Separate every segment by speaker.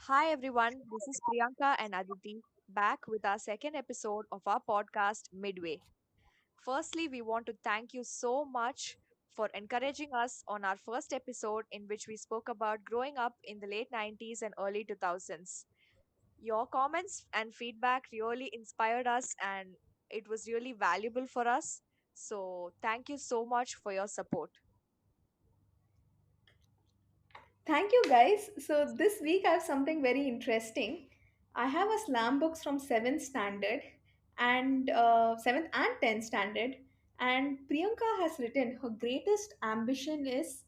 Speaker 1: Hi everyone, this is Priyanka and Aditi back with our second episode of our podcast Midway. Firstly, we want to thank you so much for encouraging us on our first episode in which we spoke about growing up in the late 90s and early 2000s. Your comments and feedback really inspired us and it was really valuable for us. So, thank you so much for your support.
Speaker 2: Thank you, guys. So, this week I have something very interesting. I have a slam books from 7th standard and 7th and 10th standard. And Priyanka has written her greatest ambition is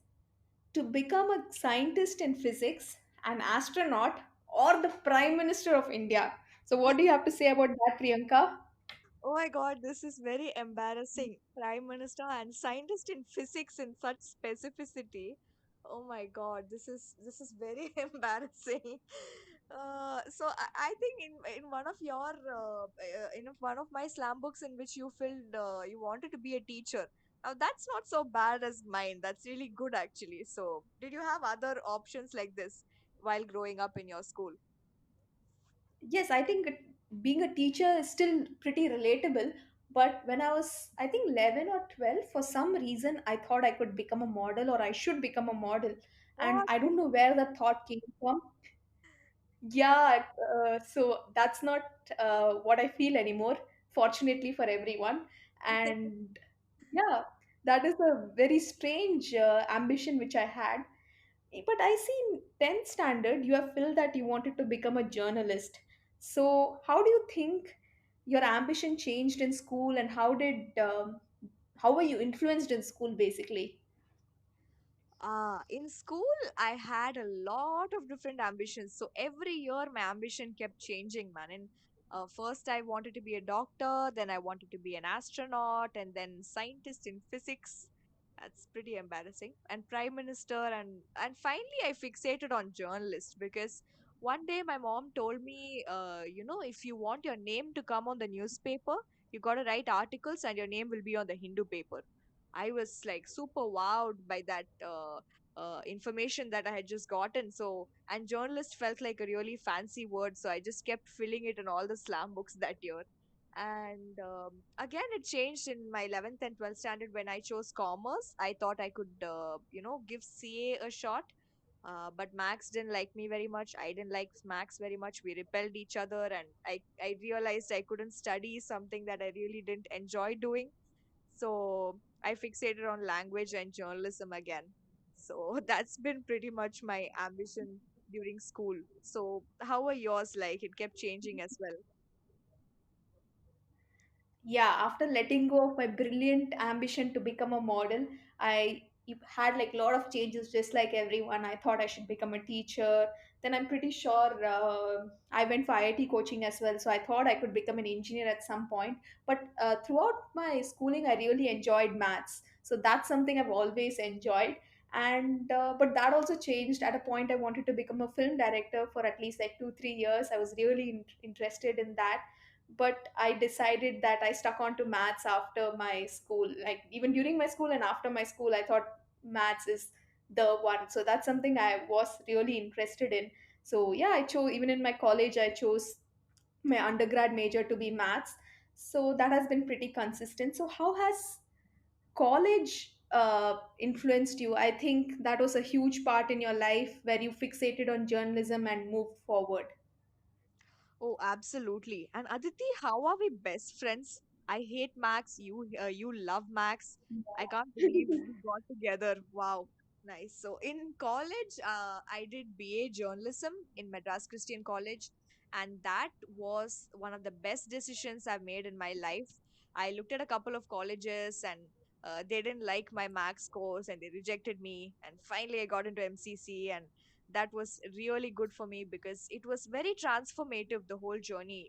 Speaker 2: to become a scientist in physics, an astronaut, or the Prime Minister of India. So, what do you have to say about that, Priyanka?
Speaker 1: Oh my god, this is very embarrassing. Prime Minister and scientist in physics in such specificity. Oh my god, this is very embarrassing. I think in one of your in one of my slam books in which you filled you wanted to be a teacher. Now that's not so bad as mine. That's really good actually. So did you have other options like this while growing up in your school?
Speaker 2: Yes, I think being a teacher is still pretty relatable. But when I was, I think, 11 or 12, for some reason, I thought I could become a model or I should become a model. And
Speaker 1: What?
Speaker 2: I don't know where the thought came from. Yeah, so that's not what I feel anymore, fortunately for everyone. And yeah, that is a very strange ambition which I had. But I see in 10th standard, you have felt that you wanted to become a journalist. So, how do you think your ambition changed in school, and how were you influenced in school, basically?
Speaker 1: In school, I had a lot of different ambitions. So every year, my ambition kept changing, man. And first, I wanted to be a doctor, then I wanted to be an astronaut, and then scientist in physics. That's pretty embarrassing. And prime minister, and finally, I fixated on journalist because one day my mom told me, if you want your name to come on the newspaper, you got to write articles, and your name will be on the Hindu paper. I was like super wowed by that information that I had just gotten. So, and journalist felt like a really fancy word. So I just kept filling it in all the slam books that year. And again, it changed in my 11th and 12th standard when I chose commerce. I thought I could, give CA a shot. But Max didn't like me very much. I didn't like Max very much. We repelled each other, and I realized I couldn't study something that I really didn't enjoy doing. So I fixated on language and journalism again. So that's been pretty much my ambition during school. So how are yours like? It kept changing as well.
Speaker 2: Yeah, after letting go of my brilliant ambition to become a model, I had like a lot of changes just like everyone. I thought I should become a teacher. Then I'm pretty sure I went for IIT coaching as well, so I thought I could become an engineer at some point. But throughout my schooling, I really enjoyed maths, so that's something I've always enjoyed. And but that also changed at a point. I wanted to become a film director for at least like 2 3 years. I was really interested in that, but I decided that I stuck on to maths after my school. Like even during my school and after my school, I thought maths is the one. So that's something I was really interested in. So yeah, I chose, even in my college, I chose my undergrad major to be maths. So that has been pretty consistent. So how has college influenced you? I think that was a huge part in your life where you fixated on journalism and moved forward.
Speaker 1: Oh, absolutely. And Aditi, how are we best friends? I hate Max. You love Max. I can't believe we got together. Wow, nice. So in college, I did BA journalism in Madras Christian College, and that was one of the best decisions I've made in my life. I looked at a couple of colleges, and they didn't like my Max course, and they rejected me. And finally, I got into MCC, and that was really good for me because it was very transformative, the whole journey.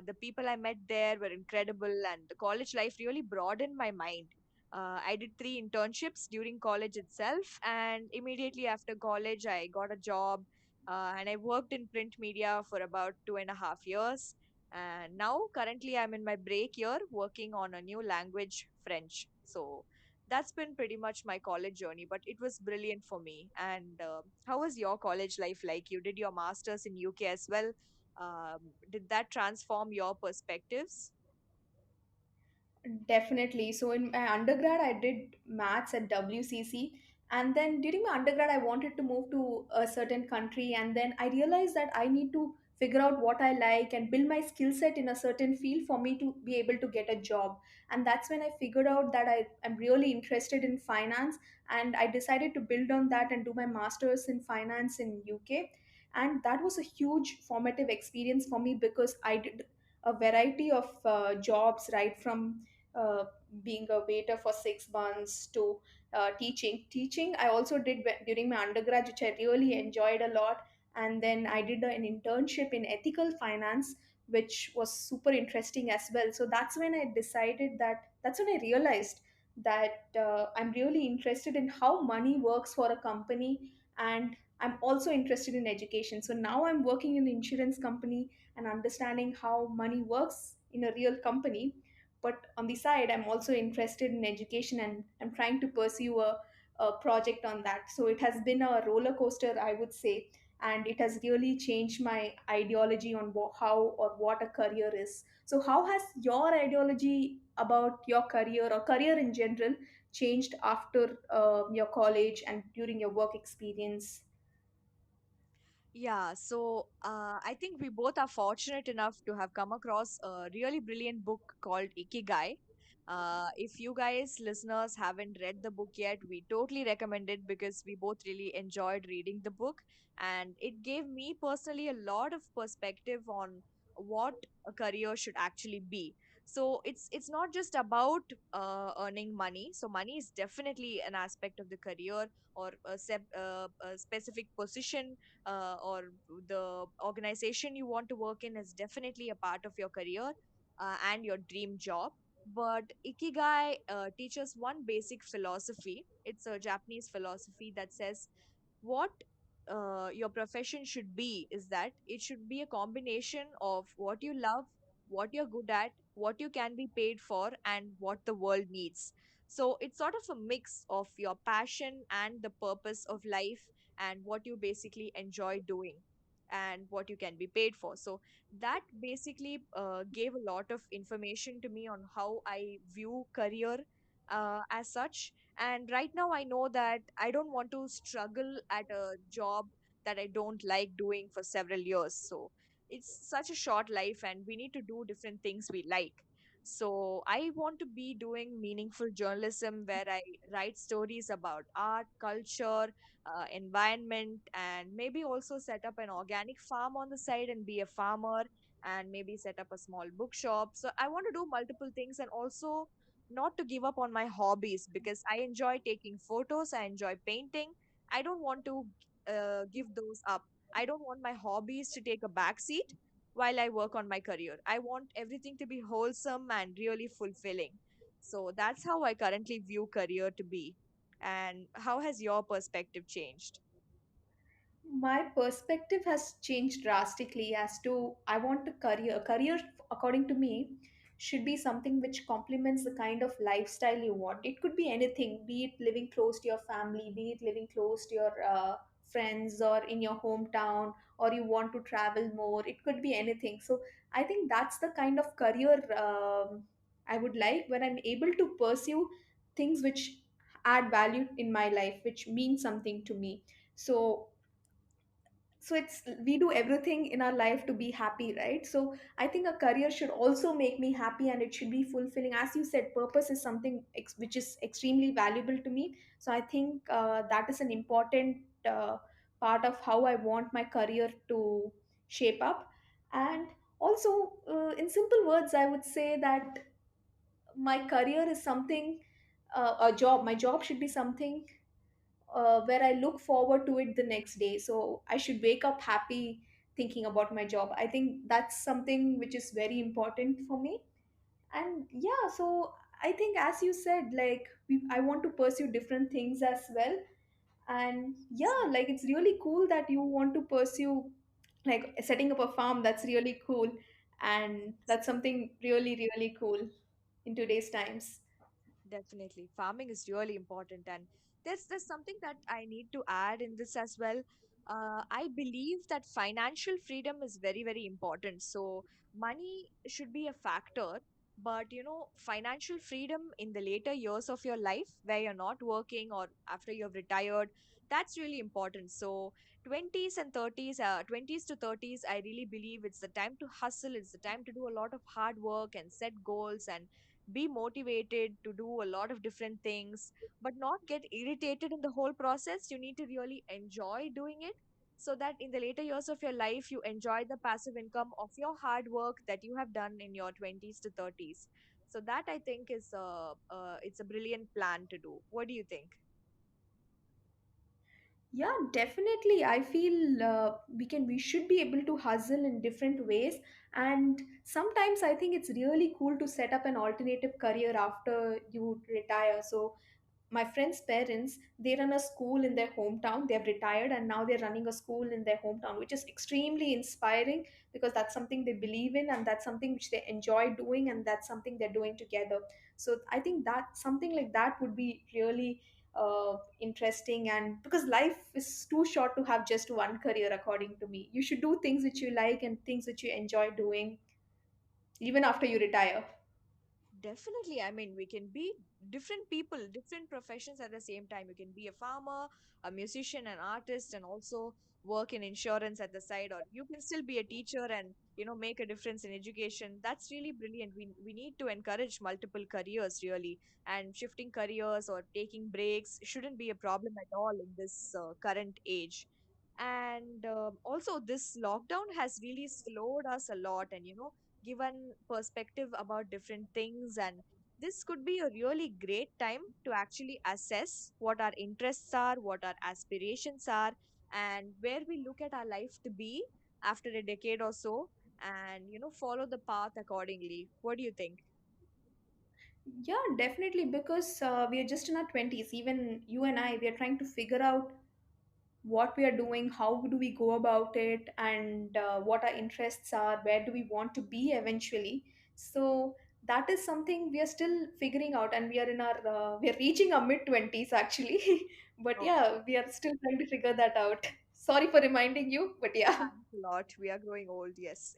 Speaker 1: The people I met there were incredible, and the college life really broadened my mind. I did 3 internships during college itself, and immediately after college I got a job, and I worked in print media for about 2.5 years. And now currently I'm in my break year working on a new language, French. So That's been pretty much my college journey, but it was brilliant for me. And how was your college life like? You did your masters in UK as well. Did that transform your perspectives?
Speaker 2: Definitely. So in my undergrad, I did maths at WCC. And then during my undergrad, I wanted to move to a certain country. And then I realized that I need to figure out what I like and build my skill set in a certain field for me to be able to get a job. And that's when I figured out that I am really interested in finance. And I decided to build on that and do my master's in finance in UK. And that was a huge formative experience for me because I did a variety of jobs, right from uh, being a waiter for 6 months to teaching. Teaching I also did during my undergrad, which I really enjoyed a lot. And then I did an internship in ethical finance, which was super interesting as well. So that's when I realized that I'm really interested in how money works for a company, and I'm also interested in education. So now I'm working in an insurance company and understanding how money works in a real company. But on the side, I'm also interested in education, and I'm trying to pursue a project on that. So it has been a roller coaster, I would say, and it has really changed my ideology on how or what a career is. So how has your ideology about your career or career in general changed after your college and during your work experience?
Speaker 1: Yeah, so I think we both are fortunate enough to have come across a really brilliant book called Ikigai. If you guys, listeners, haven't read the book yet, we totally recommend it because we both really enjoyed reading the book, and it gave me personally a lot of perspective on what a career should actually be. So it's not just about earning money. So money is definitely an aspect of the career, or a specific position, or the organization you want to work in is definitely a part of your career and your dream job. But Ikigai teaches one basic philosophy. It's a Japanese philosophy that says what your profession should be is that it should be a combination of what you love, what you're good at, what you can be paid for, and what the world needs. So it's sort of a mix of your passion and the purpose of life, and what you basically enjoy doing and what you can be paid for. So that basically gave a lot of information to me on how I view career as such. And right now I know that I don't want to struggle at a job that I don't like doing for several years. So it's such a short life and we need to do different things we like. So I want to be doing meaningful journalism where I write stories about art, culture, environment, and maybe also set up an organic farm on the side and be a farmer, and maybe set up a small bookshop. So I want to do multiple things, and also not to give up on my hobbies because I enjoy taking photos, I enjoy painting. I don't want to give those up. I don't want my hobbies to take a back seat while I work on my career. I want everything to be wholesome and really fulfilling. So that's how I currently view career to be. And how has your perspective changed?
Speaker 2: My perspective has changed drastically as to I want a career according to me should be something which complements the kind of lifestyle you want. It could be anything, be it living close to your family, be it living close to your friends or in your hometown, or you want to travel more. It could be anything. So I think that's the kind of career I would like, when I'm able to pursue things which add value in my life, which mean something to me. So it's, we do everything in our life to be happy, right? So I think a career should also make me happy, and it should be fulfilling. As you said, purpose is something which is extremely valuable to me. So I think that is an important part of how I want my career to shape up. And also, in simple words, I would say that my career is something, my job should be something where I look forward to it the next day. So I should wake up happy thinking about my job. I think that's something which is very important for me. And yeah, so I think, as you said, like I want to pursue different things as well. And yeah, like it's really cool that you want to pursue like setting up a farm. That's really cool. And that's something really, really cool in today's times.
Speaker 1: Definitely. Farming is really important. And there's something that I need to add in this as well. I believe that financial freedom is very, very important. So money should be a factor, but financial freedom in the later years of your life where you're not working or after you've retired, that's really important. So 20s and 30s, 20s to 30s, I really believe it's the time to hustle, it's the time to do a lot of hard work and set goals and be motivated to do a lot of different things, but not get irritated in the whole process. You need to really enjoy doing it so that in the later years of your life you enjoy the passive income of your hard work that you have done in your 20s to 30s. So that I think is it's a brilliant plan to do. What do you think?
Speaker 2: Yeah, definitely. I feel we should be able to hustle in different ways, and sometimes I think it's really cool to set up an alternative career after you retire. So my friend's parents, they run a school in their hometown. They have retired and now they're running a school in their hometown, which is extremely inspiring because that's something they believe in and that's something which they enjoy doing and that's something they're doing together. So I think that something like that would be really interesting, and because life is too short to have just one career, according to me. You should do things which you like and things which you enjoy doing even after you retire.
Speaker 1: Definitely. I mean, we can be different people, different professions at the same time. You can be a farmer, a musician, an artist, and also work in insurance at the side, or you can still be a teacher and make a difference in education. That's really brilliant. We need to encourage multiple careers really, and shifting careers or taking breaks shouldn't be a problem at all in this current age. And also, this lockdown has really slowed us a lot, and given perspective about different things, and this could be a really great time to actually assess what our interests are, what our aspirations are, and where we look at our life to be after a decade or so, and follow the path accordingly. What do you think?
Speaker 2: Yeah, definitely, because we are just in our 20s. Even you and I, we are trying to figure out what we are doing, how do we go about it, and what our interests are, where do we want to be eventually. So that is something we are still figuring out, and we are reaching our mid 20s actually. But
Speaker 1: Oh,
Speaker 2: yeah, we are still trying to figure that out. Sorry for reminding you, but yeah.
Speaker 1: thanks a lot. We are growing old, yes.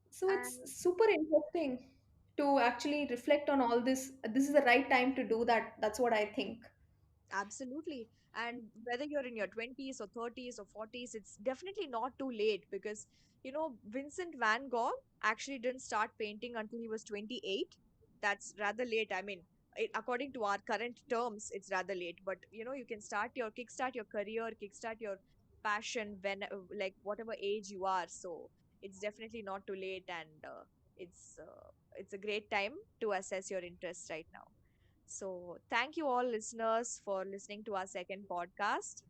Speaker 2: So it's
Speaker 1: And
Speaker 2: super interesting to actually reflect on all this. This is the right time to do that. That's what I think.
Speaker 1: absolutely. And whether you're in your 20s or 30s or 40s, it's definitely not too late because, Vincent van Gogh actually didn't start painting until he was 28. That's rather late. I mean, according to our current terms, it's rather late. But, you can kickstart your career, kickstart your passion when, like, whatever age you are. So it's definitely not too late. And it's a great time to assess your interests right now. So, thank you all listeners for listening to our second podcast.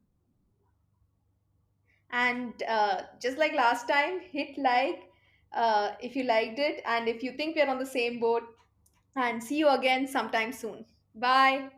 Speaker 2: And just like last time, hit like if you liked it, and if you think we're on the same boat. And see you again sometime soon. Bye.